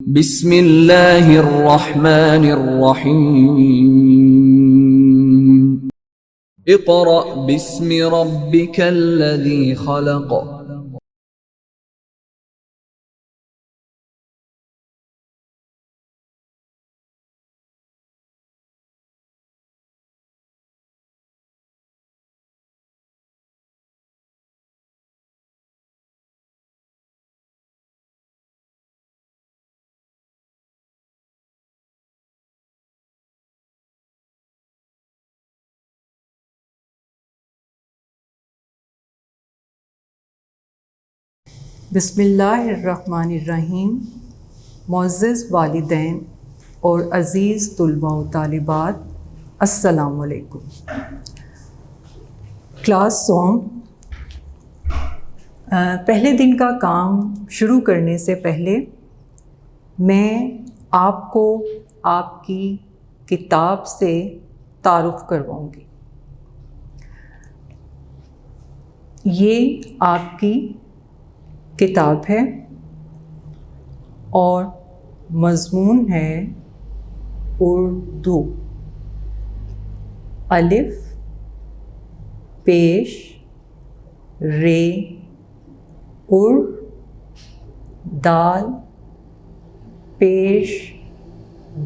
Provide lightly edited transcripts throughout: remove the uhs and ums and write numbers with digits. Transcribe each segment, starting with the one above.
بسم اللہ الرحمن الرحیم اقرأ باسم ربک الذی خلق بسم اللہ الرحمن الرحیم۔ معزز والدین اور عزیز طلباء و طالبات، السلام علیکم۔ کلاس سوم پہلے دن کا کام شروع کرنے سے پہلے میں آپ کو آپ کی کتاب سے تعارف کرواؤں گی۔ یہ آپ کی کتاب ہے اور مضمون ہے اردو۔ الف پیش رے ار، دال پیش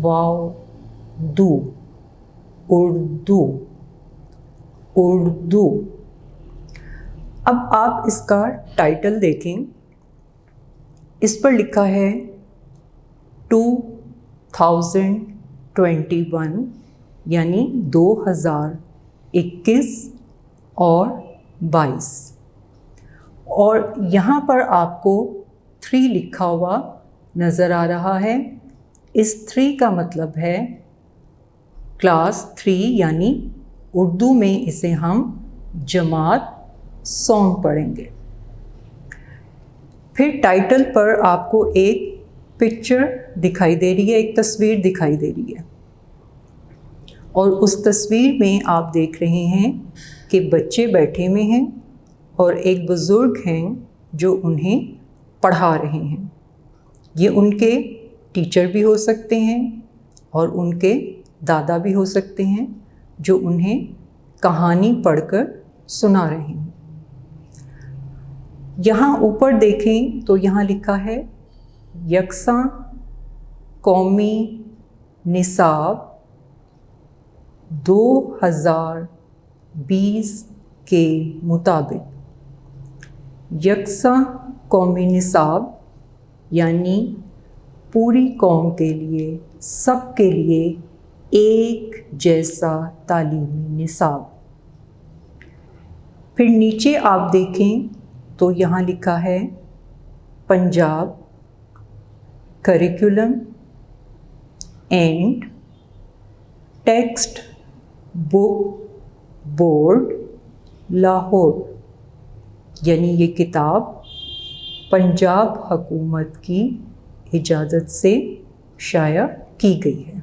واو دو، اردو اردو۔ اب آپ اس کا ٹائٹل دیکھیں، اس پر لکھا ہے 2021 یعنی 2021 اور 22، اور یہاں پر آپ کو 3 لکھا ہوا نظر آ رہا ہے۔ اس 3 کا مطلب ہے کلاس 3 یعنی اردو میں اسے ہم جماعت سوم پڑھیں گے۔ پھر ٹائٹل پر آپ کو ایک پکچر دکھائی دے رہی ہے، ایک تصویر دکھائی دے رہی ہے، اور اس تصویر میں آپ دیکھ رہے ہیں کہ بچے بیٹھے ہوئے ہیں اور ایک بزرگ ہیں جو انہیں پڑھا رہے ہیں۔ یہ ان کے ٹیچر بھی ہو سکتے ہیں اور ان کے دادا بھی ہو سکتے ہیں جو انہیں کہانی پڑھ کر سنا رہے ہیں۔ یہاں اوپر دیکھیں تو یہاں لکھا ہے یکساں قومی نصاب 2020 کے مطابق۔ یکساں قومی نصاب یعنی پوری قوم کے لیے، سب کے لیے ایک جیسا تعلیمی نصاب۔ پھر نیچے آپ دیکھیں تو یہاں لکھا ہے Punjab curriculum and text book board Lahore, یعنی یہ کتاب پنجاب حکومت کی اجازت سے شائع کی گئی ہے۔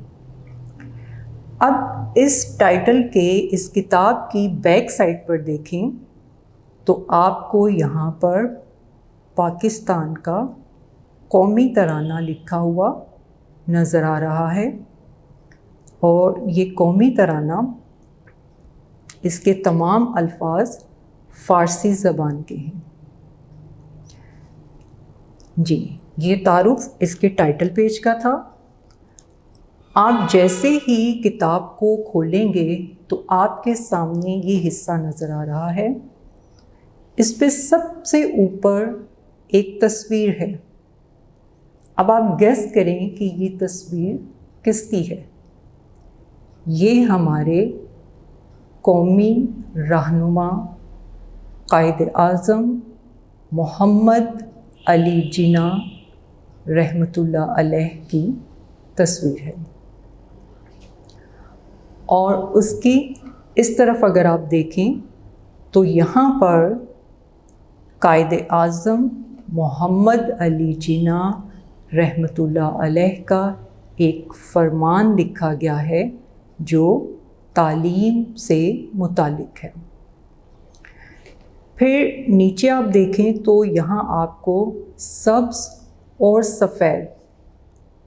اب اس ٹائٹل کے، اس کتاب کی بیک سائڈ پر دیکھیں تو آپ کو یہاں پر پاکستان کا قومی ترانہ لکھا ہوا نظر آ رہا ہے، اور یہ قومی ترانہ، اس کے تمام الفاظ فارسی زبان کے ہیں۔ جی، یہ تعارف اس کے ٹائٹل پیج کا تھا۔ آپ جیسے ہی کتاب کو کھولیں گے تو آپ کے سامنے یہ حصہ نظر آ رہا ہے۔ اس پہ سب سے اوپر ایک تصویر ہے۔ اب آپ گیس کریں کہ یہ تصویر کس کی ہے۔ یہ ہمارے قومی رہنما قائد اعظم محمد علی جناح رحمۃ اللہ علیہ کی تصویر ہے، اور اس کی اس طرف اگر آپ دیکھیں تو یہاں پر قائد اعظم محمد علی جناح رحمۃ اللہ علیہ کا ایک فرمان لکھا گیا ہے جو تعلیم سے متعلق ہے۔ پھر نیچے آپ دیکھیں تو یہاں آپ کو سبز اور سفید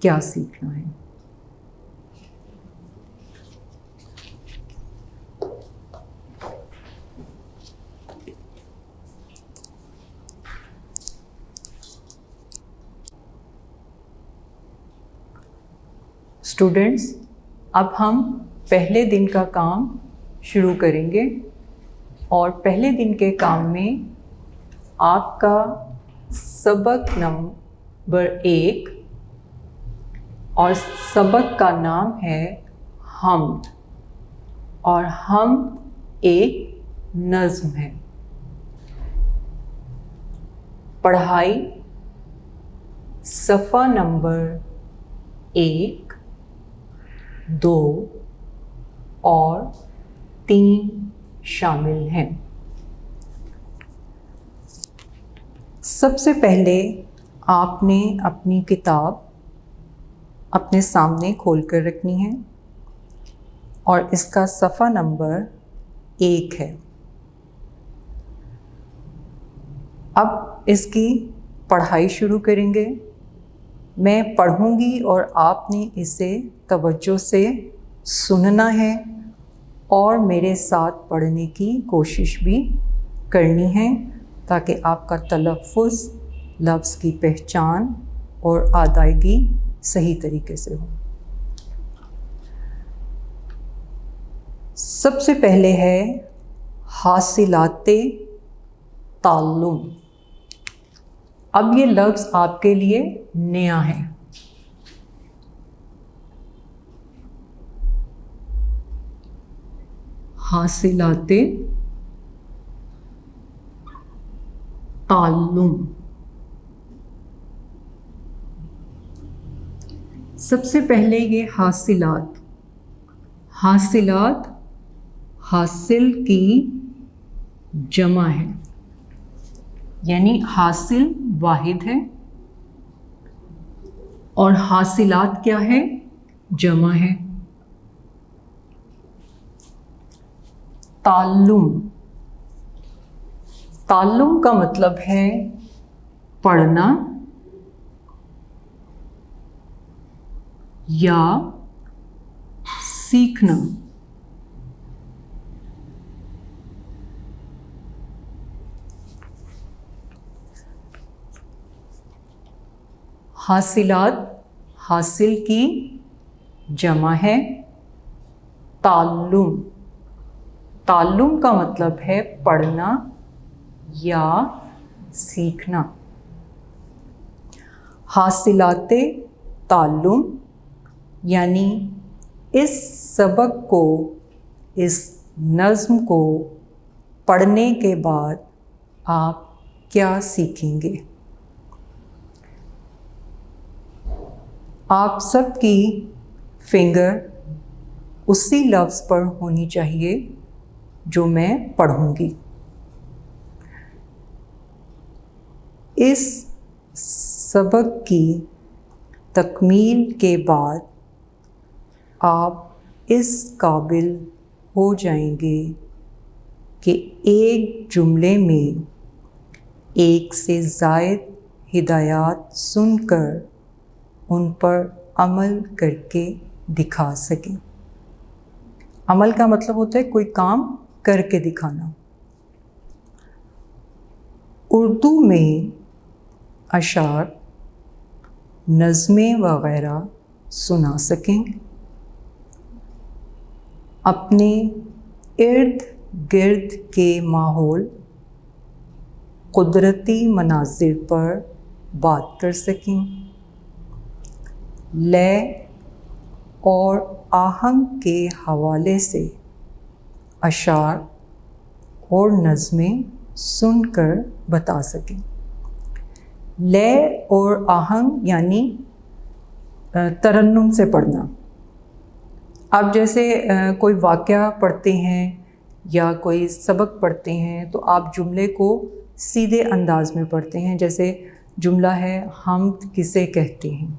کیا سیکھنا ہے۔ اسٹوڈنٹس، اب ہم پہلے دن کا کام شروع کریں گے، اور پہلے دن کے کام میں آپ کا سبق نمبر 1 اور سبق کا نام ہے حمد، اور حمد ایک نظم ہے۔ پڑھائی صفحہ نمبر 1، 2 اور 3 شامل ہیں۔ سب سے پہلے آپ نے اپنی کتاب اپنے سامنے کھول کر رکھنی ہے، اور اس کا صفحہ نمبر 1 ہے۔ اب اس کی پڑھائی شروع کریں گے۔ میں پڑھوں گی اور آپ نے اسے توجہ سے سننا ہے اور میرے ساتھ پڑھنے کی کوشش بھی کرنی ہے، تاکہ آپ کا تلفظ، لفظ کی پہچان اور ادائیگی صحیح طریقے سے ہو۔ سب سے پہلے ہے حاصلات تعلم۔ اب یہ لفظ آپ کے لیے نیا ہے۔ حاصلات تعلم۔ سب سے پہلے یہ حاصلات حاصل کی جمع ہے، یعنی حاصل واحد ہے اور حاصلات کیا ہے؟ جمع ہے۔ تعلم کا مطلب ہے پڑھنا یا سیکھنا۔ حاصلات حاصل کی جمع ہے۔ تعلم کا مطلب ہے پڑھنا یا سیکھنا۔ حاصلات تعلم یعنی اس سبق کو، اس نظم کو پڑھنے کے بعد آپ کیا سیکھیں گے۔ آپ سب کی فنگر اسی لفظ پر ہونی چاہیے جو میں پڑھوں گی۔ اس سبق کی تکمیل کے بعد آپ اس قابل ہو جائیں گے کہ ایک جملے میں ایک سے زائد ہدایات سن کر ان پر عمل کر کے دکھا سکیں۔ عمل کا مطلب ہوتا ہے کوئی کام کر کے دکھانا۔ اردو میں اشعار، نظمیں وغیرہ سنا سکیں، اپنے ارد گرد کے ماحول، قدرتی مناظر پر بات کر سکیں، لے اور آہنگ کے حوالے سے اشعار اور نظمیں سن کر بتا سکیں۔ لے اور آہنگ یعنی ترنم سے پڑھنا۔ آپ جیسے کوئی واقعہ پڑھتے ہیں یا کوئی سبق پڑھتے ہیں تو آپ جملے کو سیدھے انداز میں پڑھتے ہیں، جیسے جملہ ہے حمد کسے کہتے ہیں،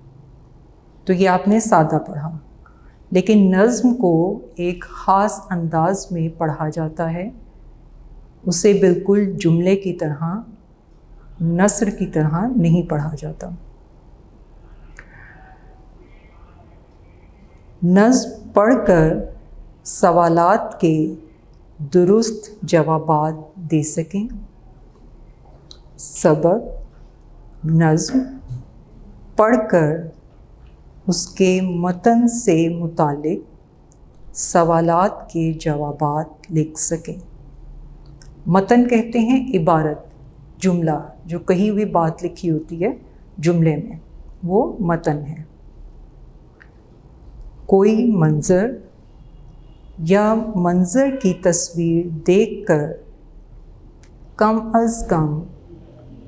تو یہ آپ نے سادہ پڑھا، لیکن نظم کو ایک خاص انداز میں پڑھا جاتا ہے، اسے بالکل جملے کی طرح، نثر کی طرح نہیں پڑھا جاتا۔ نظم پڑھ کر سوالات کے درست جوابات دے سکیں۔ سبق نظم پڑھ کر اس کے متن سے متعلق سوالات کے جوابات لکھ سکیں۔ متن کہتے ہیں عبارت، جملہ، جو کہی ہوئی بات لکھی ہوتی ہے جملے میں، وہ متن ہے۔ کوئی منظر یا منظر کی تصویر دیکھ کر کم از کم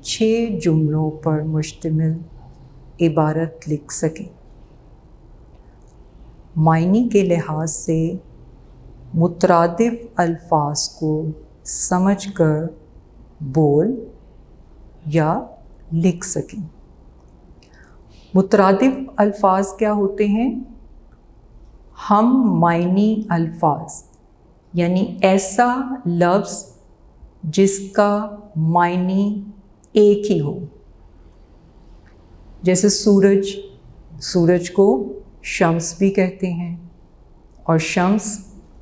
6 جملوں پر مشتمل عبارت لکھ سکیں۔ معنی کے لحاظ سے مترادف الفاظ کو سمجھ کر بول یا لکھ سکیں۔ مترادف الفاظ کیا ہوتے ہیں؟ ہم معنی الفاظ، یعنی ایسا لفظ جس کا معنی ایک ہی ہو، جیسے سورج، سورج کو شمس بھی کہتے ہیں اور شمس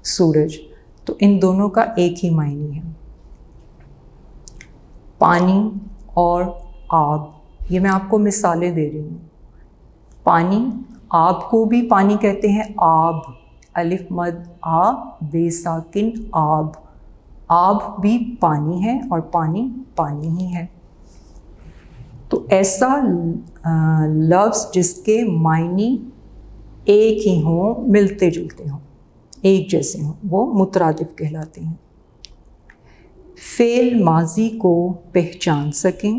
سورج، تو ان دونوں کا ایک ہی معنی ہے۔ پانی اور آب، یہ میں آپ کو مثالیں دے رہی ہوں۔ پانی، آب کو بھی پانی کہتے ہیں، آب، الف مد آ بے ساکن آب، آب بھی پانی ہے اور پانی پانی ہی ہے۔ تو ایسا لفظ جس کے معنی ایک ہی ہوں، ملتے جلتے ہوں، ایک جیسے ہوں، وہ مترادف کہلاتے ہیں۔ فعل ماضی کو پہچان سکیں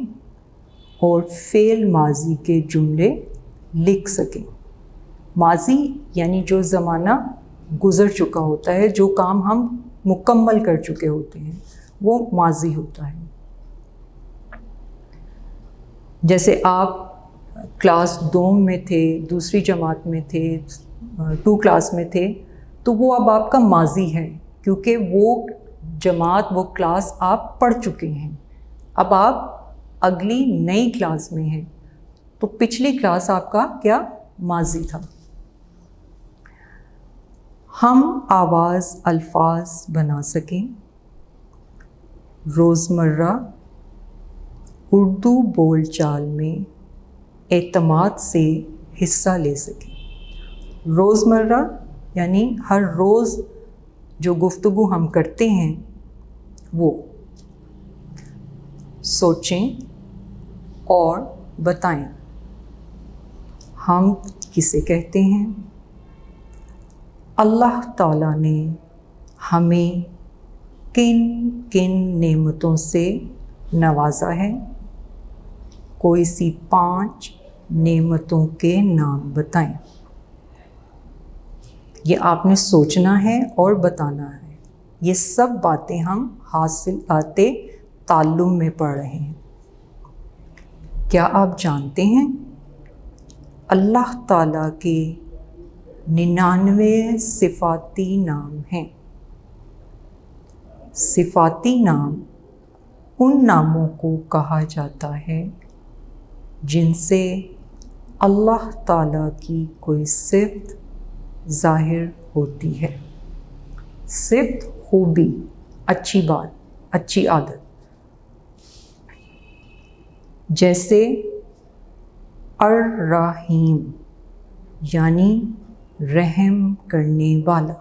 اور فعل ماضی کے جملے لکھ سکیں۔ ماضی یعنی جو زمانہ گزر چکا ہوتا ہے، جو کام ہم مکمل کر چکے ہوتے ہیں، وہ ماضی ہوتا ہے۔ جیسے آپ کلاس 2 میں تھے، دوسری جماعت میں تھے، 2 کلاس میں تھے، تو وہ اب آپ کا ماضی ہے، کیونکہ وہ جماعت، وہ کلاس آپ پڑھ چکے ہیں۔ اب آپ اگلی نئی کلاس میں ہیں، تو پچھلی کلاس آپ کا کیا ماضی تھا۔ ہم آواز الفاظ بنا سکیں، روزمرہ اردو بول چال میں اعتماد سے حصہ لے سکیں۔ روزمرہ یعنی ہر روز جو گفتگو ہم کرتے ہیں، وہ سوچیں اور بتائیں۔ ہم کسے کہتے ہیں؟ اللہ تعالیٰ نے ہمیں کن کن نعمتوں سے نوازا ہے؟ کوئی سی 5 نعمتوں کے نام بتائیں۔ یہ آپ نے سوچنا ہے اور بتانا ہے۔ یہ سب باتیں ہم حاصلات تعلم میں پڑھ رہے ہیں۔ کیا آپ جانتے ہیں اللہ تعالیٰ کے 99 صفاتی نام ہیں؟ صفاتی نام ان ناموں کو کہا جاتا ہے جن سے اللہ تعالیٰ کی کوئی صفت ظاہر ہوتی ہے۔ صفت، خوبی، اچھی بات، اچھی عادت، جیسے الرحیم یعنی رحم کرنے والا۔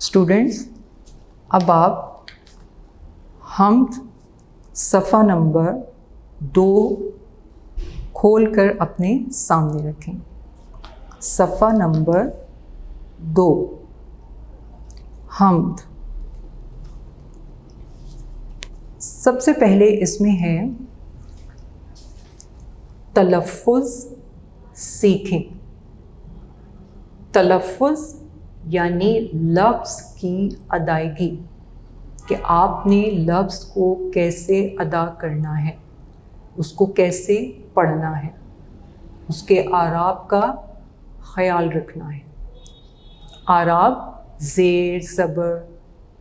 اسٹوڈنٹس، اب آپ حمد صفحہ نمبر 2 کھول کر اپنے سامنے رکھیں۔ صفحہ نمبر 2، حمد۔ سب سے پہلے اس میں ہے تلفظ سیکھیں۔ تلفظ یعنی لفظ کی ادائیگی، کہ آپ نے لفظ کو کیسے ادا کرنا ہے، اس کو کیسے پڑھنا ہے، اس کے اعراب کا خیال رکھنا ہے۔ اعراب زیر، زبر،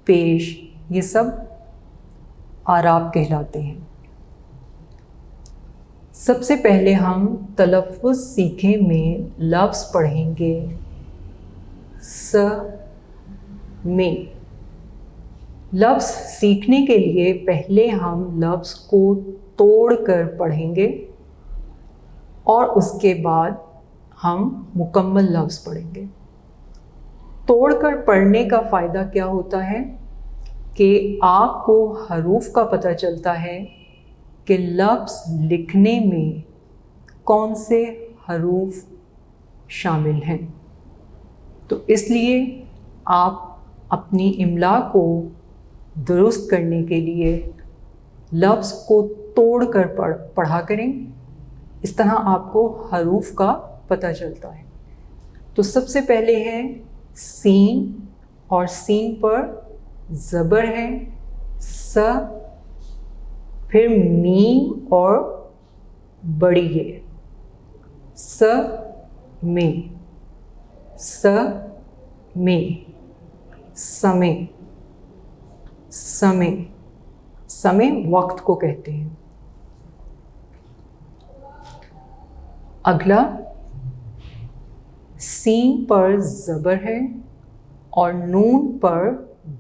پیش، یہ سب اعراب کہلاتے ہیں۔ سب سے پہلے ہم تلفظ سیکھنے میں لفظ پڑھیں گے س میں. لفظ سیکھنے کے لیے پہلے ہم لفظ کو توڑ کر پڑھیں گے اور اس کے بعد ہم مکمل لفظ پڑھیں گے. توڑ کر پڑھنے کا فائدہ کیا ہوتا ہے کہ آپ کو حروف کا پتہ چلتا ہے کہ لفظ لکھنے میں کون سے حروف شامل ہیں. تو اس لیے آپ اپنی املا کو درست کرنے کے لیے لفظ کو توڑ کر پڑھا کریں. اس طرح آپ کو حروف کا پتہ چلتا ہے. تو سب سے پہلے ہے سین، اور سین پر زبر ہے س، پھر میم اور بڑی ہے س میں، س میں، سمے، سمے، سمے وقت کو کہتے ہیں. اگلا سین پر زبر ہے اور نون پر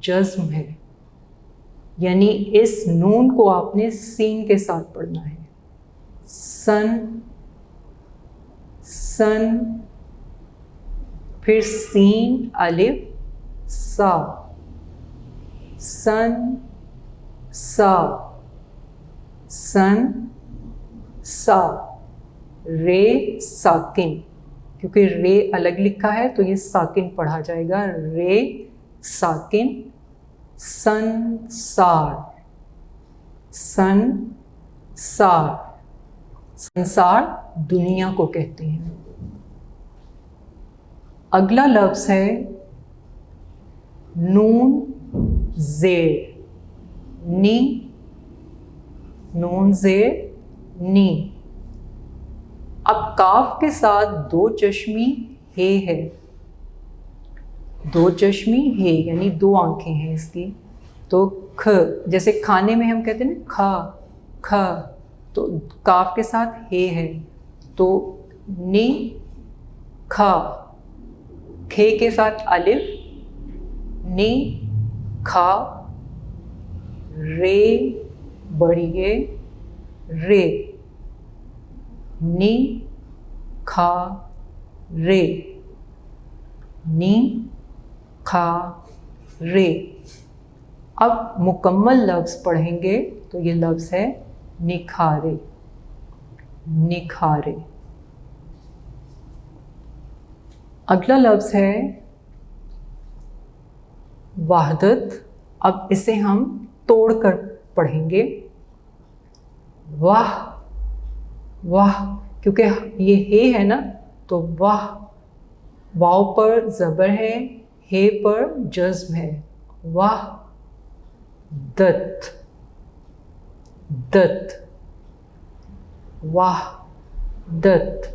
جزم ہے، یعنی اس نون کو آپ نے سین کے ساتھ پڑھنا ہے. سن، سن، پھر سین الف سا، سن سا، سن سا. رے ساکن، کیونکہ رے الگ لکھا ہے تو یہ ساکن پڑھا جائے گا. رے ساکن. سنسار، سنسار، سنسار دنیا کو کہتے ہیں. اگلا لفظ ہے نون زیر نی، نون زیر نی. اب کاف کے ساتھ دو چشمی ہے ہے، دو چشمی ہے یعنی دو آنکھیں ہیں اس کی. تو کھ، جیسے کھانے میں ہم کہتے ہیں نا کھا، کھا، تو کاف کے ساتھ ہے تو نی کھا. کھے کے ساتھ الف، نی کھا. رے بڑی ہے رے، نی کھا رے، نی کھا رے. اب مکمل لفظ پڑھیں گے تو یہ لفظ ہے نکھارے، نکھارے. اگلا لفظ ہے وحدت. اب اسے ہم توڑ کر پڑھیں گے. واہ، واہ، کیونکہ یہ ہے نا تو واہ. واو پر زبر ہے پر جزم ہے. واہ دت، دت، واہ دت.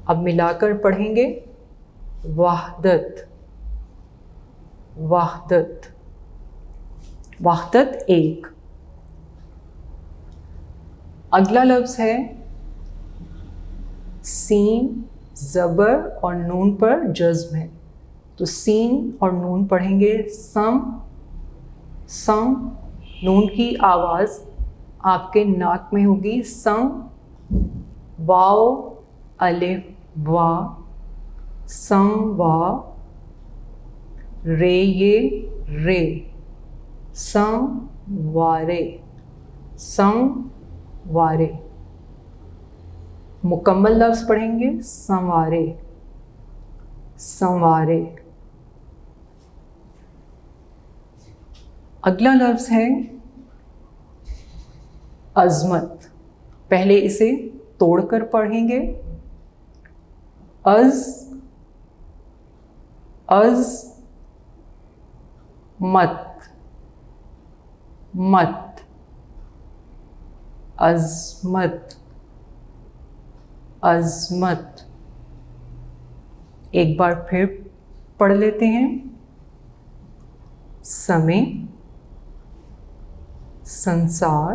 اب ملا کر پڑھیں گے وحدت، وحدت، وحدت ایک. اگلا لفظ ہے سین، زبر اور نون پر جزم ہے تو سین اور نون پڑھیں گے سم، سم. نون کی آواز آپ کے ناک میں ہوگی سم. واو الف وا، سم وا. رے یہ رے، سم وارے، سم وارے. مکمل لفظ پڑھیں گے سنوارے، سنوارے. اگلا لفظ ہے عظمت. پہلے اسے توڑ کر پڑھیں گے. از، از، مت، مت، عظمت، عظمت. ایک بار پھر پڑھ لیتے ہیں. سمے، سنسار،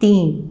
3।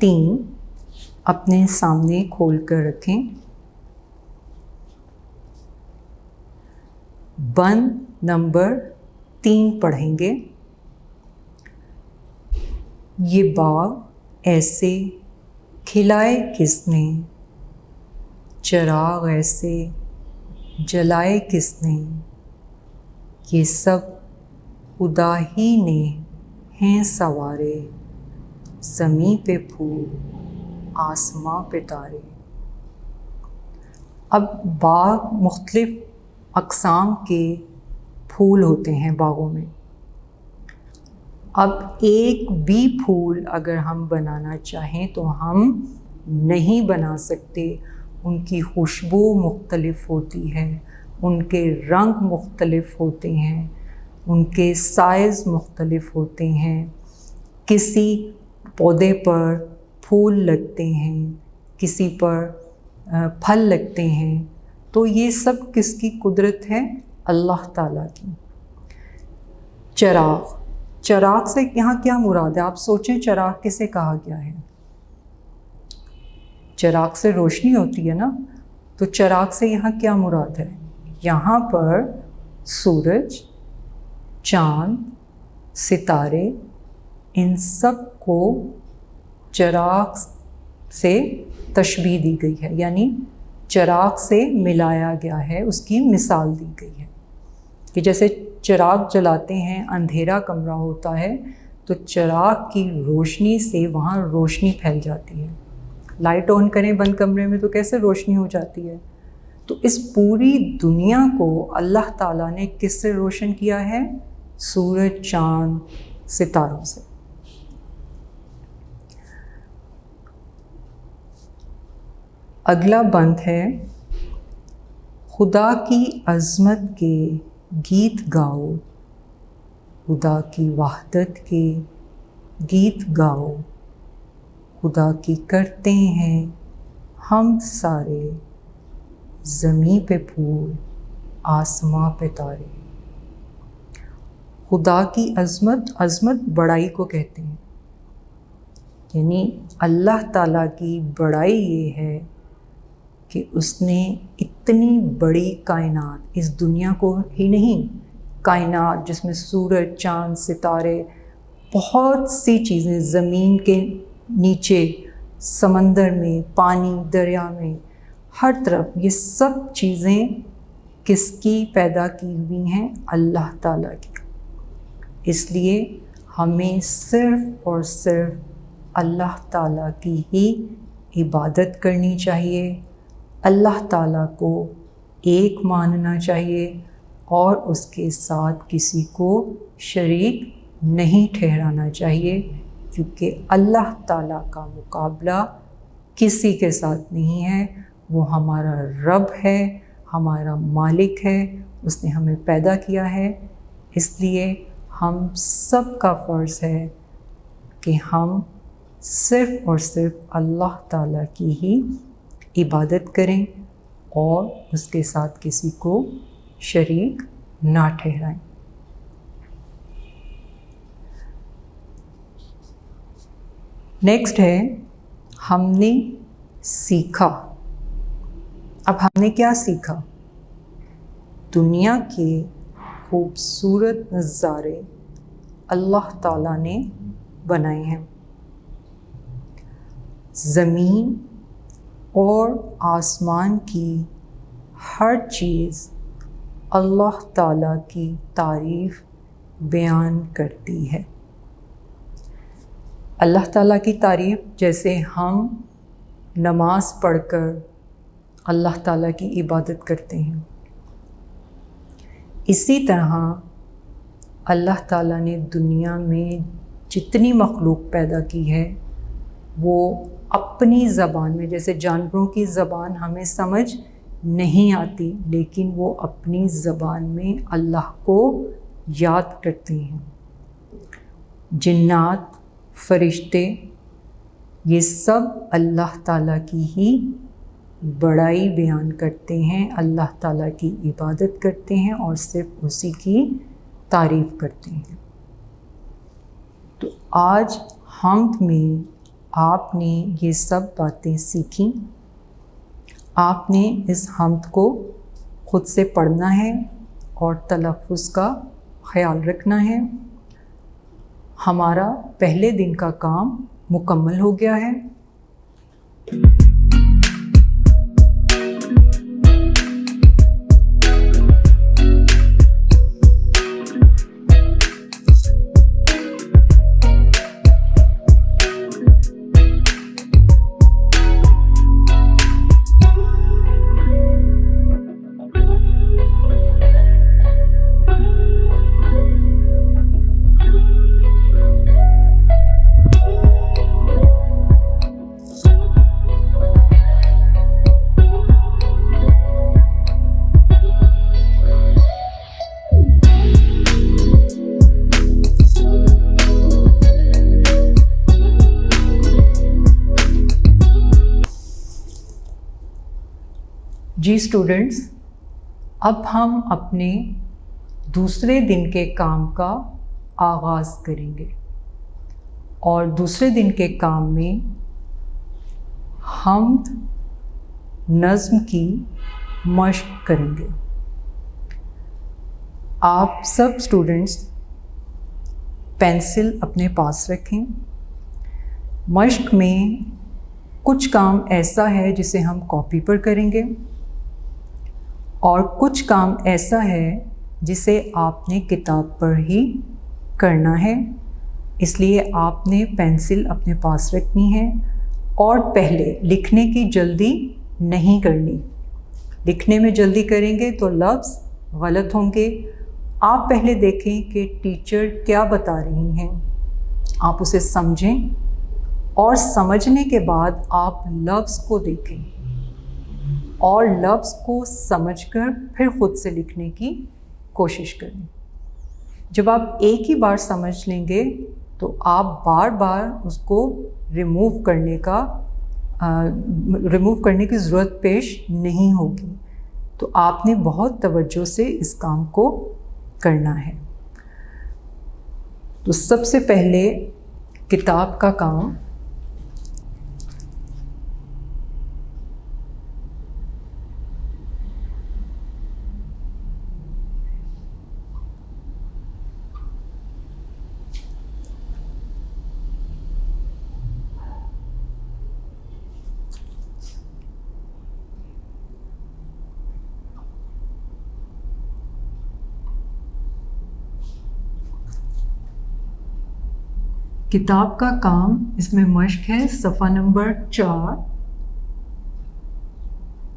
3 اپنے سامنے کھول کر رکھیں. بند نمبر 3 پڑھیں گے. یہ باغ ایسے کھلائے کس نے، چراغ ایسے جلائے کس نے، یہ سب خدا ہی نے ہیں سوارے، زمیں پہ پھول آسماں پہ تارے. اب باغ مختلف اقسام کے پھول ہوتے ہیں باغوں میں. اب ایک بھی پھول اگر ہم بنانا چاہیں تو ہم نہیں بنا سکتے. ان کی خوشبو مختلف ہوتی ہے، ان کے رنگ مختلف ہوتے ہیں، ان کے سائز مختلف ہوتے ہیں. کسی پودے پر پھول لگتے ہیں، کسی پر پھل لگتے ہیں. تو یہ سب کس کی قدرت ہے؟ اللہ تعالیٰ کی. چراغ سے یہاں کیا مراد ہے؟ آپ سوچیں چراغ کسے کہا گیا ہے؟ چراغ سے روشنی ہوتی ہے نا، تو چراغ سے یہاں کیا مراد ہے؟ یہاں پر سورج، چاند، ستارے، ان سب کو چراغ سے تشبیہ دی گئی ہے، یعنی چراغ سے ملایا گیا ہے، اس کی مثال دی گئی ہے کہ جیسے چراغ جلاتے ہیں، اندھیرا کمرہ ہوتا ہے تو چراغ کی روشنی سے وہاں روشنی پھیل جاتی ہے. لائٹ آن کریں بند کمرے میں تو کیسے روشنی ہو جاتی ہے. تو اس پوری دنیا کو اللہ تعالیٰ نے کس سے روشن کیا ہے؟ سورج، چاند، ستاروں سے. اگلا بند ہے، خدا کی عظمت کے گیت گاؤ، خدا کی وحدت کے گیت گاؤ، خدا کی کرتے ہیں ہم سارے، زمیں پہ پھول آسماں پہ تارے. خدا کی عظمت بڑائی کو کہتے ہیں، یعنی اللہ تعالیٰ کی بڑائی یہ ہے کہ اس نے اتنی بڑی کائنات، اس دنیا کو ہی نہیں، کائنات جس میں سورج، چاند، ستارے، بہت سی چیزیں، زمین کے نیچے، سمندر میں، پانی، دریا میں، ہر طرف یہ سب چیزیں کس کی پیدا کی ہوئی ہیں؟ اللہ تعالیٰ کی. اس لیے ہمیں صرف اور صرف اللہ تعالیٰ کی ہی عبادت کرنی چاہیے، اللہ تعالیٰ کو ایک ماننا چاہیے اور اس کے ساتھ کسی کو شریک نہیں ٹھہرانا چاہیے، کیونکہ اللہ تعالیٰ کا مقابلہ کسی کے ساتھ نہیں ہے. وہ ہمارا رب ہے، ہمارا مالک ہے، اس نے ہمیں پیدا کیا ہے. اس لیے ہم سب کا فرض ہے کہ ہم صرف اور صرف اللہ تعالیٰ کی ہی عبادت کریں اور اس کے ساتھ کسی کو شریک نہ ٹھہرائیں. نیکسٹ ہے، ہم نے سیکھا. اب ہم نے کیا سیکھا؟ دنیا کے خوبصورت نظارے اللہ تعالیٰ نے بنائے ہیں. زمین اور آسمان کی ہر چیز اللہ تعالیٰ کی تعریف بیان کرتی ہے. اللہ تعالیٰ کی تعریف، جیسے ہم نماز پڑھ کر اللہ تعالیٰ کی عبادت کرتے ہیں، اسی طرح اللہ تعالیٰ نے دنیا میں جتنی مخلوق پیدا کی ہے وہ اپنی زبان میں، جیسے جانوروں کی زبان ہمیں سمجھ نہیں آتی لیکن وہ اپنی زبان میں اللہ کو یاد کرتے ہیں. جنات، فرشتے، یہ سب اللہ تعالیٰ کی ہی بڑائی بیان کرتے ہیں، اللہ تعالیٰ کی عبادت کرتے ہیں اور صرف اسی کی تعریف کرتے ہیں. تو آج حمد میں آپ نے یہ سب باتیں سیکھیں. آپ نے اس حمد کو خود سے پڑھنا ہے اور تلفظ کا خیال رکھنا ہے. ہمارا پہلے دن کا کام مکمل ہو گیا ہے. جی اسٹوڈنٹس، اب ہم اپنے دوسرے دن کے کام کا آغاز کریں گے اور دوسرے دن کے کام میں حمد نظم کی مشق کریں گے. آپ سب اسٹوڈنٹس پینسل اپنے پاس رکھیں. مشق میں کچھ کام ایسا ہے جسے ہم کاپی پر کریں گے اور کچھ کام ایسا ہے جسے آپ نے کتاب پر ہی کرنا ہے. اس لیے آپ نے پینسل اپنے پاس رکھنی ہے اور پہلے لکھنے کی جلدی نہیں کرنی. لکھنے میں جلدی کریں گے تو لفظ غلط ہوں گے. آپ پہلے دیکھیں کہ ٹیچر کیا بتا رہی ہیں، آپ اسے سمجھیں اور سمجھنے کے بعد آپ لفظ کو دیکھیں اور لفظ کو سمجھ کر پھر خود سے لکھنے کی کوشش کریں. جب آپ ایک ہی بار سمجھ لیں گے تو آپ بار بار اس کو ریموو کرنے کی ضرورت پیش نہیں ہوگی. تو آپ نے بہت توجہ سے اس کام کو کرنا ہے. تو سب سے پہلے کتاب کا کام کتاب کا کام اس میں مشق ہے. صفحہ نمبر 4،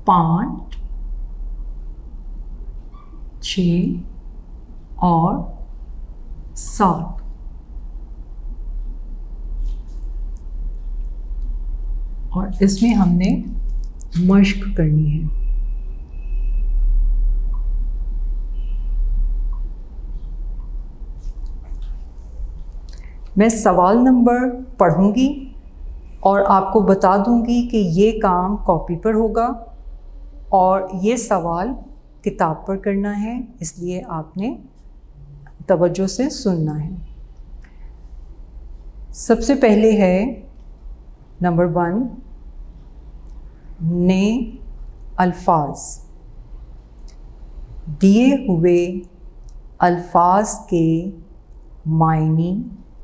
5، 6 اور 7. اور اس میں ہم نے مشق کرنی ہے. میں سوال نمبر پڑھوں گی اور آپ کو بتا دوں گی کہ یہ کام کاپی پر ہوگا اور یہ سوال کتاب پر کرنا ہے. اس لیے آپ نے توجہ سے سننا ہے. سب سے پہلے ہے نمبر 1، نئے الفاظ. دیے ہوئے الفاظ کے معنی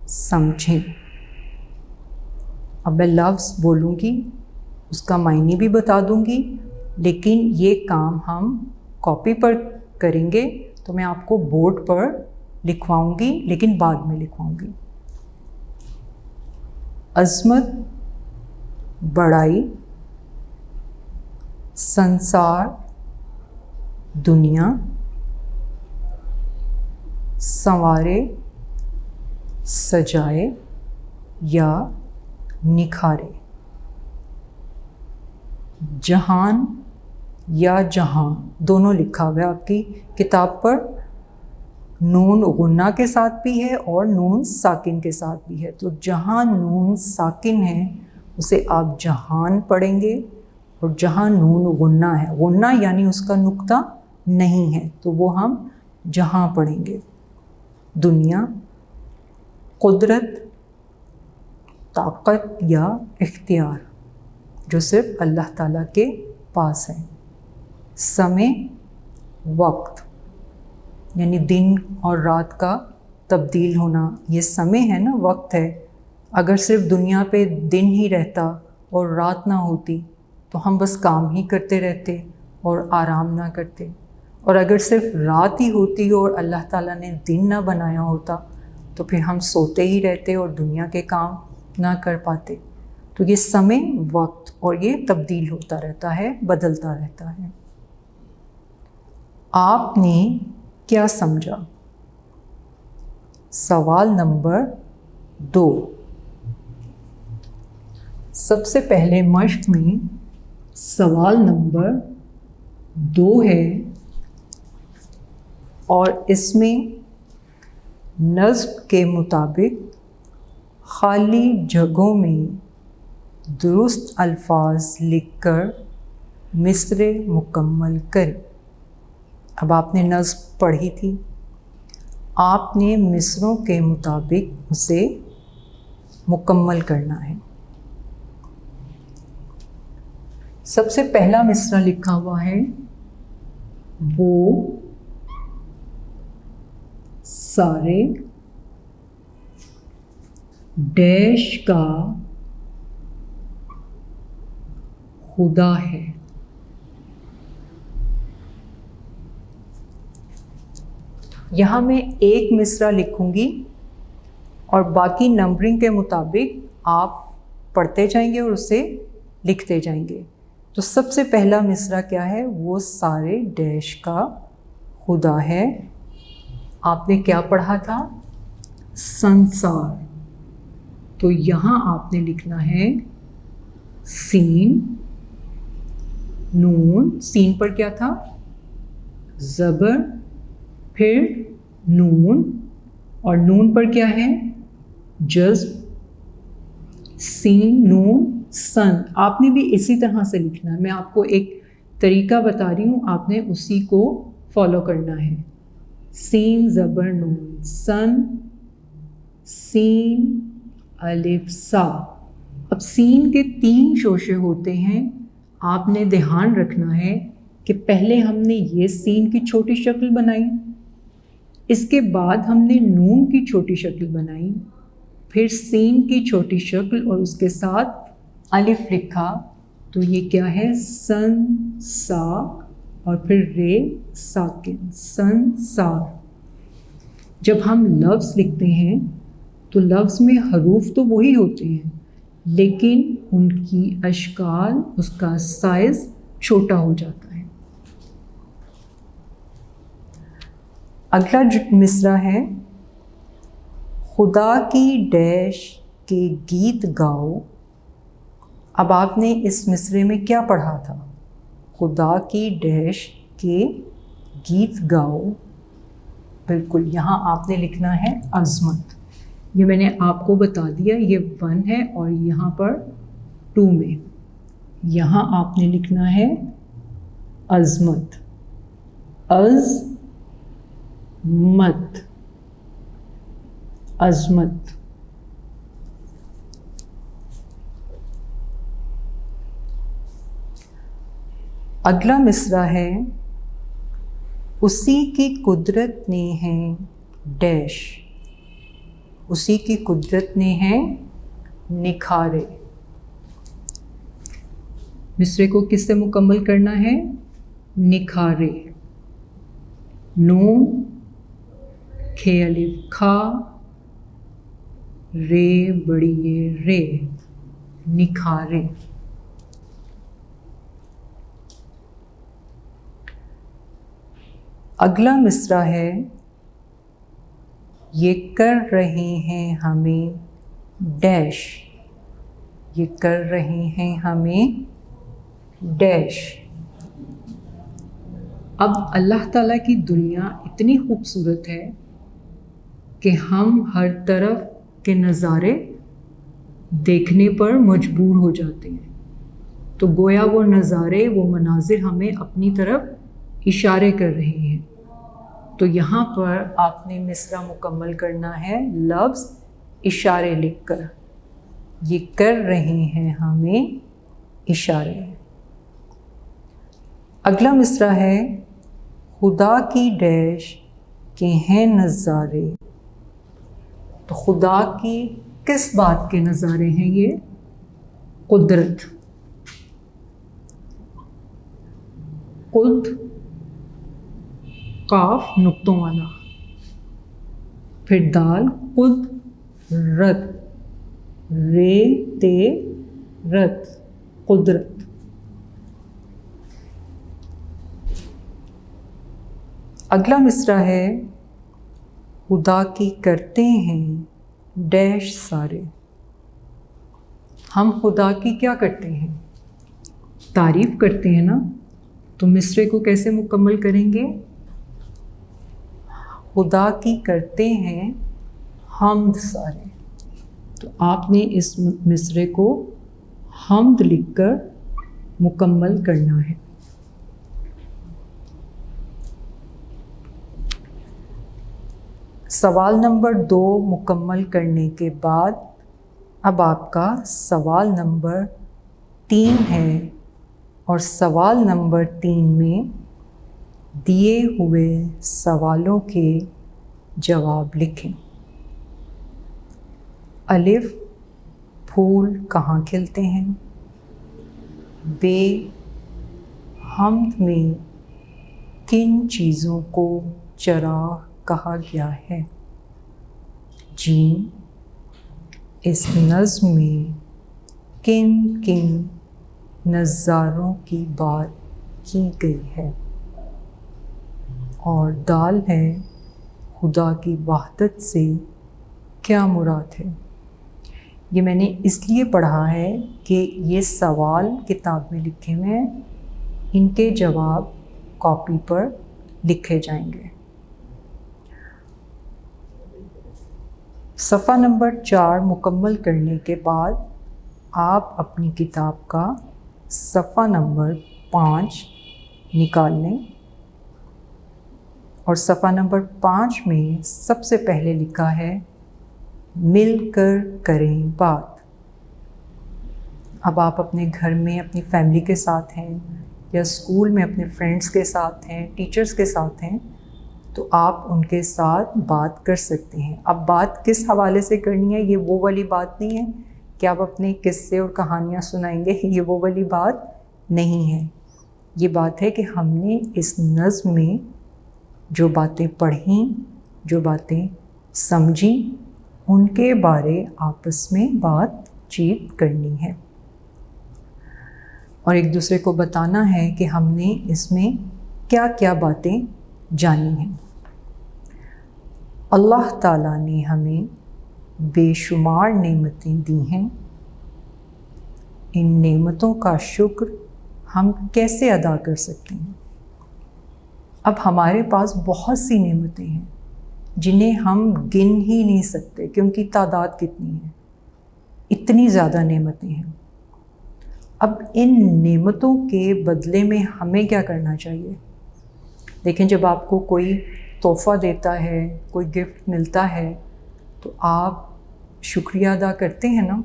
سمجھیں. اب میں لفظ بولوں گی، اس کا معنی بھی بتا دوں گی، لیکن یہ کام ہم کاپی پر کریں گے تو میں آپ کو بورڈ پر لکھواؤں گی، لیکن بعد میں لکھواؤں گی. عظمت، بڑائی، سنسار، دنیا، سنوارے، سجائے یا نکھارے. جہان یا جہاں دونوں لکھا ہوا ہے آپ کی کتاب پر. نون غنہ کے ساتھ بھی ہے اور نون ساکن کے ساتھ بھی ہے. تو جہاں نون ساکن ہے اسے آپ جہان پڑھیں گے اور جہاں نون غنہ ہے، غنہ یعنی اس کا نقطہ نہیں ہے، تو وہ ہم جہاں پڑھیں گے. دنیا، قدرت، طاقت یا اختیار جو صرف اللہ تعالیٰ کے پاس ہے. سمے وقت یعنی دن اور رات کا تبدیل ہونا، یہ سمے ہے نا، وقت ہے. اگر صرف دنیا پہ دن ہی رہتا اور رات نہ ہوتی تو ہم بس کام ہی کرتے رہتے اور آرام نہ کرتے. اور اگر صرف رات ہی ہوتی اور اللہ تعالیٰ نے دن نہ بنایا ہوتا تو پھر ہم سوتے ہی رہتے اور دنیا کے کام نہ کر پاتے. تو یہ سمے وقت اور یہ تبدیل ہوتا رہتا ہے، بدلتا رہتا ہے. آپ نے کیا سمجھا؟ سوال نمبر 2. سب سے پہلے مشق میں سوال نمبر 2 ہے اور اس میں نظم کے مطابق خالی جگہوں میں درست الفاظ لکھ کر مصرع مکمل کریں. اب آپ نے نظم پڑھی تھی، آپ نے مصرعوں کے مطابق اسے مکمل کرنا ہے. سب سے پہلا مصرع لکھا ہوا ہے، وہ سارے ڈیش کا خدا ہے. یہاں میں ایک مصرع لکھوں گی اور باقی نمبرنگ کے مطابق آپ پڑھتے جائیں گے اور اسے لکھتے جائیں گے. تو سب سے پہلا مصرع کیا ہے؟ وہ سارے ڈیش کا خدا ہے. آپ نے کیا پڑھا تھا؟ سنسار. تو یہاں آپ نے لکھنا ہے سین، نون، سین پر کیا تھا؟ زبر، پھر نون، اور نون پر کیا ہے؟ جزم. سین، نون، سن. آپ نے بھی اسی طرح سے لکھنا ہے. میں آپ کو ایک طریقہ بتا رہی ہوں، آپ نے اسی کو فالو کرنا ہے. سین، زبر، نون، سن، سین، الف، سا. اب سین کے 3 شوشے ہوتے ہیں. آپ نے دھیان رکھنا ہے کہ پہلے ہم نے یہ سین کی چھوٹی شکل بنائی، اس کے بعد ہم نے نون کی چھوٹی شکل بنائی، پھر سین کی چھوٹی شکل اور اس کے ساتھ الف لکھا. تو یہ کیا ہے؟ سن، سا، اور پھر رے ساکن، سن سار. جب ہم لفظ لکھتے ہیں تو لفظ میں حروف تو وہی ہوتے ہیں لیکن ان کی اشکال، اس کا سائز چھوٹا ہو جاتا ہے. اگلا مصرع ہے، خدا کی ڈیش کے گیت گاؤ. اب آپ نے اس مصرعے میں کیا پڑھا تھا؟ خدا کی ڈیش کے گیت گاؤ. بالکل، یہاں آپ نے لکھنا ہے عظمت. یہ میں نے آپ کو بتا دیا، یہ 1 ہے اور یہاں پر 2 میں یہاں آپ نے لکھنا ہے عظمت. مت، عظمت. اگلا مصرع ہے، اسی کی قدرت نے ہے ڈیش. اسی کی قدرت نے ہے نکھارے. مصرعے کو کس سے مکمل کرنا ہے؟ نکھارے. نون، کھے الف کھا، رے بڑی یہ رے، نکھارے. اگلا مصرع ہے، یہ کر رہے ہیں ہمیں ڈیش. یہ کر رہے ہیں ہمیں ڈیش. اب اللہ تعالیٰ کی دنیا اتنی خوبصورت ہے کہ ہم ہر طرف کے نظارے دیکھنے پر مجبور ہو جاتے ہیں. تو گویا وہ نظارے، وہ مناظر ہمیں اپنی طرف اشارے کر رہے ہیں. تو یہاں پر آپ نے مصرع مکمل کرنا ہے لفظ اشارے لکھ کر. یہ کر رہے ہیں ہمیں اشارے۔ اگلا مصرع ہے خدا کی ڈیش کے ہیں نظارے۔ تو خدا کی کس بات کے نظارے ہیں یہ؟ قدرت۔ قد قاف نقطوں والا، پھر دال قدرت، رے تے رت، قدرت۔ اگلا مصرع ہے خدا کی کرتے ہیں ڈیش سارے۔ ہم خدا کی کیا کرتے ہیں؟ تعریف کرتے ہیں نا، تو مصرعے کو کیسے مکمل کریں گے؟ خدا کی کرتے ہیں حمد سارے۔ تو آپ نے اس مصرعے کو حمد لکھ کر مکمل کرنا ہے۔ سوال نمبر 2 مکمل کرنے کے بعد اب آپ کا سوال نمبر 3 ہے، اور سوال نمبر 3 میں دیے ہوئے سوالوں کے جواب لکھیں۔ الف، پھول کہاں کھلتے ہیں؟ بے، حمد میں کن چیزوں کو چراغ کہا گیا ہے؟ جیم، اس نظم میں کن کن نظاروں کی بات کی گئی ہے؟ اور دال ہے خدا کی وحدت سے کیا مراد ہے؟ یہ میں نے اس لیے پڑھا ہے کہ یہ سوال کتاب میں لکھے ہوئے ہیں، ان کے جواب کاپی پر لکھے جائیں گے۔ صفحہ نمبر 4 مکمل کرنے کے بعد آپ اپنی کتاب کا صفحہ نمبر 5 نکال لیں، اور صفحہ نمبر 5 میں سب سے پہلے لکھا ہے مل کر کریں بات۔ اب آپ اپنے گھر میں اپنی فیملی کے ساتھ ہیں، یا اسکول میں اپنے فرینڈس کے ساتھ ہیں، ٹیچرز کے ساتھ ہیں، تو آپ ان کے ساتھ بات کر سکتے ہیں۔ اب بات کس حوالے سے کرنی ہے؟ یہ وہ والی بات نہیں ہے کہ آپ اپنے قصے اور کہانیاں سنائیں گے، یہ وہ والی بات نہیں ہے۔ یہ بات ہے کہ ہم نے اس نظم میں جو باتیں پڑھیں، جو باتیں سمجھیں، ان کے بارے آپس میں بات چیت کرنی ہے، اور ایک دوسرے کو بتانا ہے کہ ہم نے اس میں کیا کیا باتیں جانی ہیں۔ اللہ تعالیٰ نے ہمیں بے شمار نعمتیں دی ہیں، ان نعمتوں کا شکر ہم کیسے ادا کر سکتے ہیں؟ اب ہمارے پاس بہت سی نعمتیں ہیں جنہیں ہم گن ہی نہیں سکتے کہ ان کی تعداد کتنی ہے، اتنی زیادہ نعمتیں ہیں۔ اب ان نعمتوں کے بدلے میں ہمیں کیا کرنا چاہیے؟ دیکھیں، جب آپ کو کوئی تحفہ دیتا ہے، کوئی گفٹ ملتا ہے، تو آپ شکریہ ادا کرتے ہیں نا۔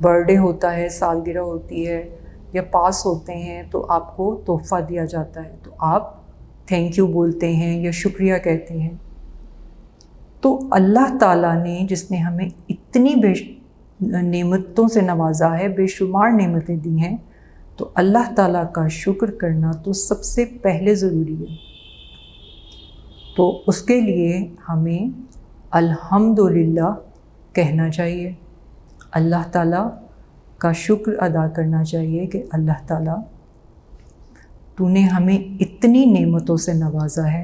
برتھ ڈے ہوتا ہے، سالگرہ ہوتی ہے، یا پاس ہوتے ہیں تو آپ کو تحفہ دیا جاتا ہے، تو آپ تھینک یو بولتے ہیں یا شکریہ کہتے ہیں۔ تو اللہ تعالیٰ نے جس نے ہمیں اتنی نعمتوں سے نوازا ہے، بے شمار نعمتیں دی ہیں، تو اللہ تعالیٰ کا شکر کرنا تو سب سے پہلے ضروری ہے۔ تو اس کے لیے ہمیں الحمدللہ کہنا چاہیے، اللہ تعالیٰ کا شکر ادا کرنا چاہیے کہ اللہ تعالیٰ تو نے ہمیں اتنی نعمتوں سے نوازا ہے،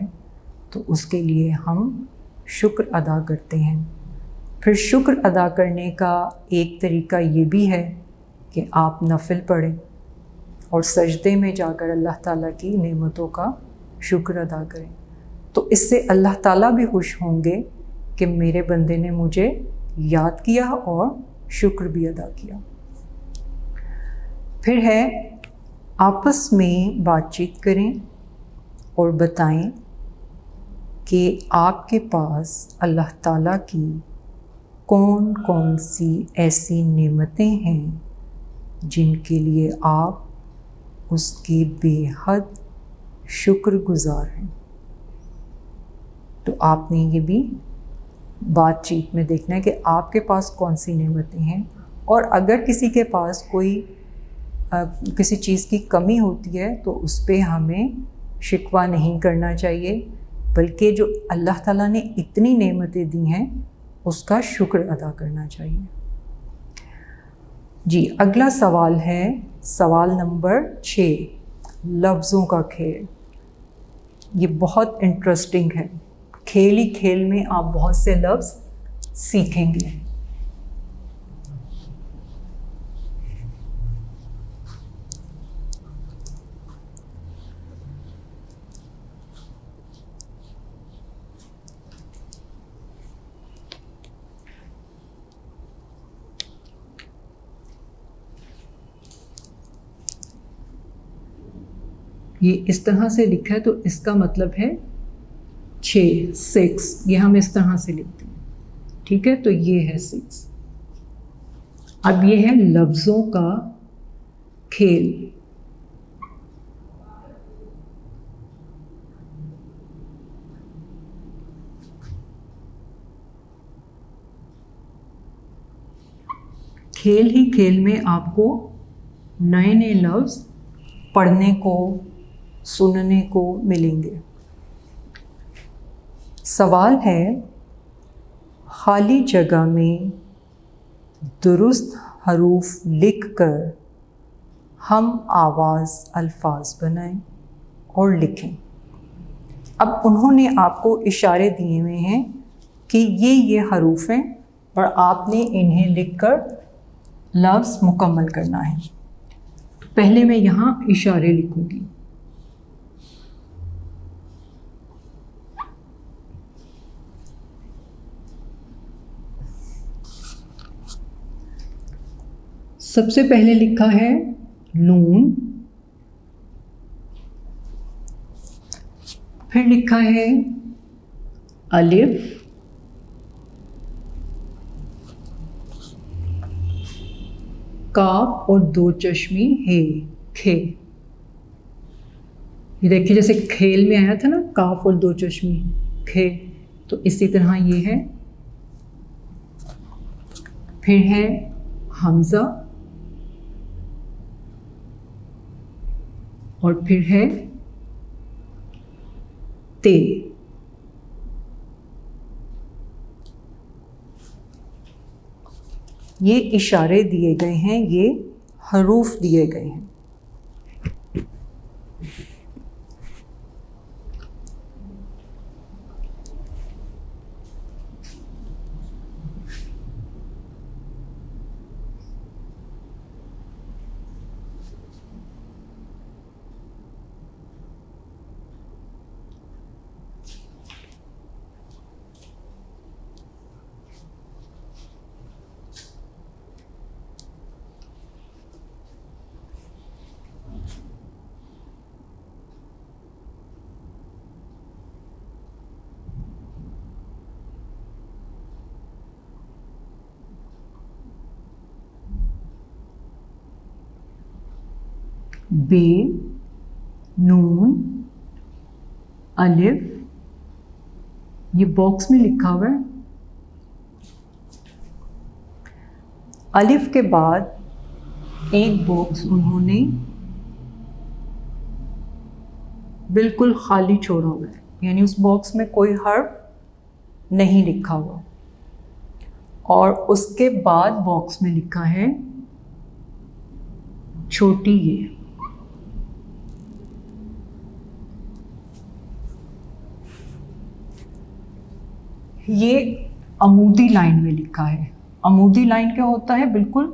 تو اس کے لیے ہم شکر ادا کرتے ہیں۔ پھر شکر ادا کرنے کا ایک طریقہ یہ بھی ہے کہ آپ نفل پڑھیں اور سجدے میں جا کر اللہ تعالیٰ کی نعمتوں کا شکر ادا کریں، تو اس سے اللہ تعالیٰ بھی خوش ہوں گے کہ میرے بندے نے مجھے یاد کیا اور شکر بھی ادا کیا۔ پھر ہے آپس میں بات چیت کریں اور بتائیں کہ آپ کے پاس اللہ تعالیٰ کی کون کون سی ایسی نعمتیں ہیں جن کے لیے آپ اس کے بے حد شکر گزار ہیں. تو آپ نے یہ بھی بات چیت میں دیکھنا ہے کہ آپ کے پاس کون سی نعمتیں ہیں، اور اگر کسی کے پاس کوئی کسی چیز کی کمی ہوتی ہے تو اس پہ ہمیں شکوہ نہیں کرنا چاہیے، بلکہ جو اللہ تعالیٰ نے اتنی نعمتیں دی ہیں اس کا شکر ادا کرنا چاہیے. جی اگلا سوال ہے سوال نمبر 6، لفظوں کا کھیل. یہ بہت انٹرسٹنگ ہے. کھیل ہی کھیل میں آپ بہت سے لفظ سیکھیں گے. یہ اس طرح سے لکھا ہے تو اس کا مطلب ہے 6، یہ ہم اس طرح سے لکھتے ہیں. ٹھیک ہے، تو یہ ہے 6. اب یہ ہے لفظوں کا کھیل. کھیل ہی کھیل میں آپ کو نئے نئے لفظ پڑھنے کو سننے کو ملیں گے. سوال ہے خالی جگہ میں درست حروف لکھ کر ہم آواز الفاظ بنائیں اور لکھیں. اب انہوں نے آپ کو اشارے دیے ہوئے ہیں کہ یہ حروف ہیں اور آپ نے انہیں لکھ کر لفظ مکمل کرنا ہے. پہلے میں یہاں اشارے لکھوں گی. سب سے پہلے لکھا ہے نون، پھر لکھا ہے الف، کاف اور 2 چشمی ہے کھے. یہ دیکھیے جیسے کھیل میں آیا تھا نا کاف اور 2 چشمی کھے، تو اسی طرح یہ ہے. پھر ہے حمزہ اور پھر ہے تے. یہ اشارے دیے گئے ہیں، یہ حروف دیے گئے ہیں. بے، نون، الف، یہ باکس میں لکھا ہوا ہے. الف کے بعد ایک باکس انہوں نے بالکل خالی چھوڑا ہوا ہے، یعنی اس باکس میں کوئی حرف نہیں لکھا ہوا. اور اس کے بعد باکس میں لکھا ہے چھوٹی یہ عمودی لائن میں لکھا ہے. عمودی لائن کیا ہوتا ہے؟ بالکل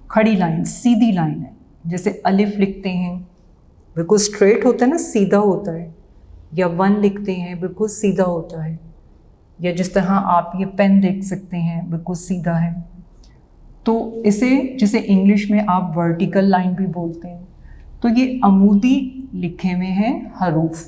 کھڑی لائن، سیدھی لائن ہے. جیسے الف لکھتے ہیں بالکل اسٹریٹ ہوتا ہے نا، سیدھا ہوتا ہے. یا 1 لکھتے ہیں بالکل سیدھا ہوتا ہے. یا جس طرح آپ یہ پین دیکھ سکتے ہیں بالکل سیدھا ہے. تو اسے جسے انگلش میں آپ ورٹیکل لائن بھی بولتے ہیں. تو یہ عمودی لکھے ہوئے ہیں حروف.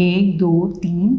1 2 3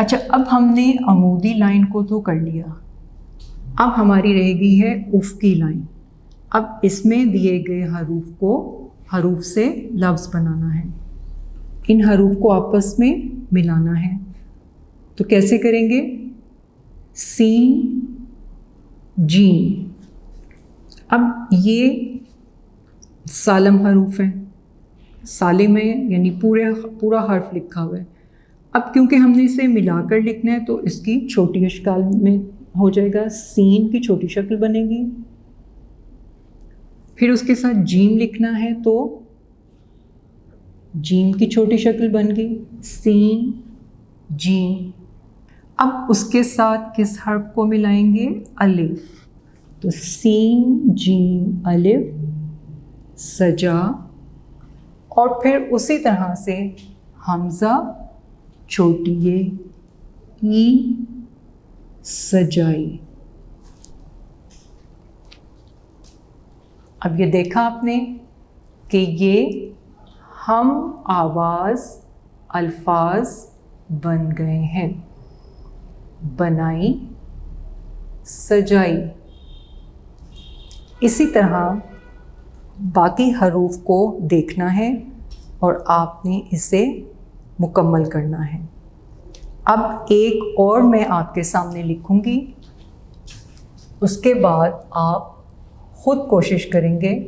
اچھا، اب ہم نے عمودی لائن کو تو کر لیا، اب ہماری رہ گئی ہے افقی لائن۔ اب اس میں دیے گئے حروف سے لفظ بنانا ہے، ان حروف کو آپس میں ملانا ہے۔ تو کیسے کریں گے؟ سین جیم، اب یہ سالم حروف ہیں، سالم ہے یعنی پورا حرف لکھا ہوا ہے۔ اب کیونکہ ہم نے اسے ملا کر لکھنا ہے تو اس کی چھوٹی اشکال میں ہو جائے گا، سین کی چھوٹی شکل بنے گی، پھر اس کے ساتھ جیم لکھنا ہے تو جیم کی چھوٹی شکل بن گئی، سین جیم۔ اب اس کے ساتھ کس حرف کو ملائیں گے؟ الف، تو سین جیم الف سجا، اور پھر اسی طرح سے حمزہ چھوٹی ای سجائی۔ اب یہ دیکھا آپ نے کہ یہ ہم آواز الفاظ بن گئے ہیں، بنائی سجائی۔ اسی طرح باقی حروف کو دیکھنا ہے اور آپ نے اسے مکمل کرنا ہے۔ اب ایک اور میں آپ کے سامنے لکھوں گی، اس کے بعد آپ خود کوشش کریں گے۔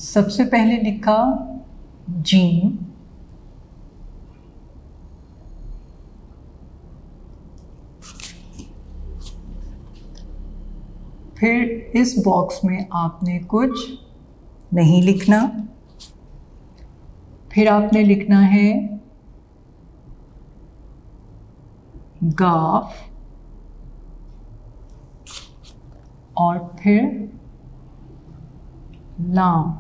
سب سے پہلے لکھا جیم، پھر اس باکس میں آپ نے کچھ نہیں لکھنا، پھر آپ نے لکھنا ہے گاف، اور پھر لام۔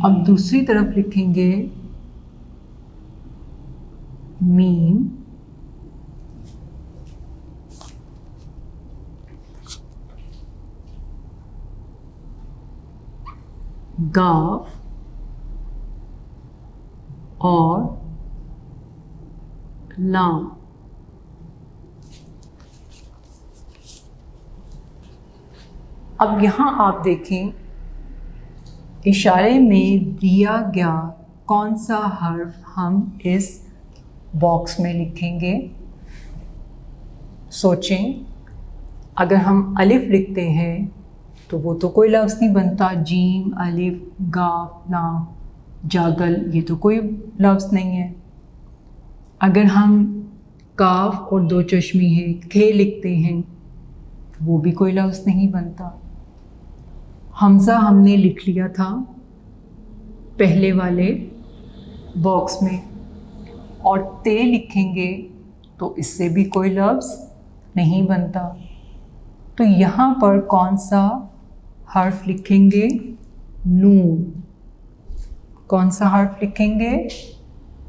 اب دوسری طرف لکھیں گے میم، گاف اور لام۔ اب یہاں آپ دیکھیں اشارے میں دیا گیا کون سا حرف ہم اس باکس میں لکھیں گے۔ سوچیں، اگر ہم الف لکھتے ہیں تو وہ تو کوئی لفظ نہیں بنتا، جیم الف گاف لام جاگل، یہ تو کوئی لفظ نہیں ہے۔ اگر ہم کاف اور دو چشمی ہے کھے لکھتے ہیں وہ بھی کوئی لفظ نہیں بنتا۔ حمزہ ہم نے لکھ لیا تھا پہلے والے باکس میں، اور تے لکھیں گے تو اس سے بھی کوئی لفظ نہیں بنتا۔ تو یہاں پر کون سا حرف لکھیں گے؟ نون۔ کون سا حرف لکھیں گے؟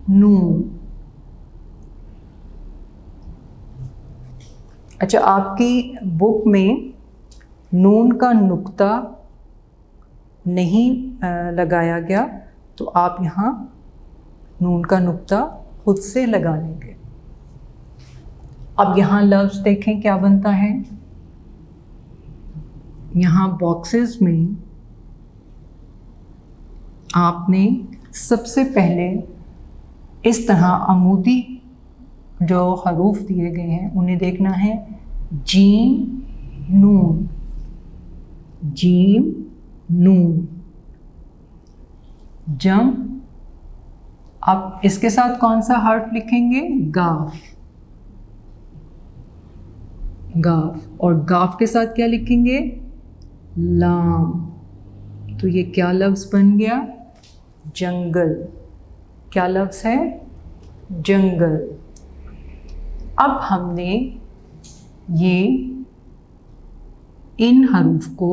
نون۔ اچھا، آپ کی بک میں نون کا نقطہ نہیں لگایا گیا تو آپ یہاں نون کا نقطہ خود سے لگا لیں گے۔ اب یہاں لفظ دیکھیں کیا بنتا ہے۔ یہاں باکسز میں آپ نے سب سے پہلے اس طرح عمودی جو حروف دیے گئے ہیں انہیں دیکھنا ہے، جیم نون، جیم نون جم۔ اب اس کے ساتھ کون سا حرف لکھیں گے؟ گاف، گاف، اور گاف کے ساتھ کیا لکھیں گے؟ لام۔ تو یہ کیا لفظ بن گیا؟ جنگل۔ کیا لفظ ہے؟ جنگل۔ اب ہم نے ان حروف کو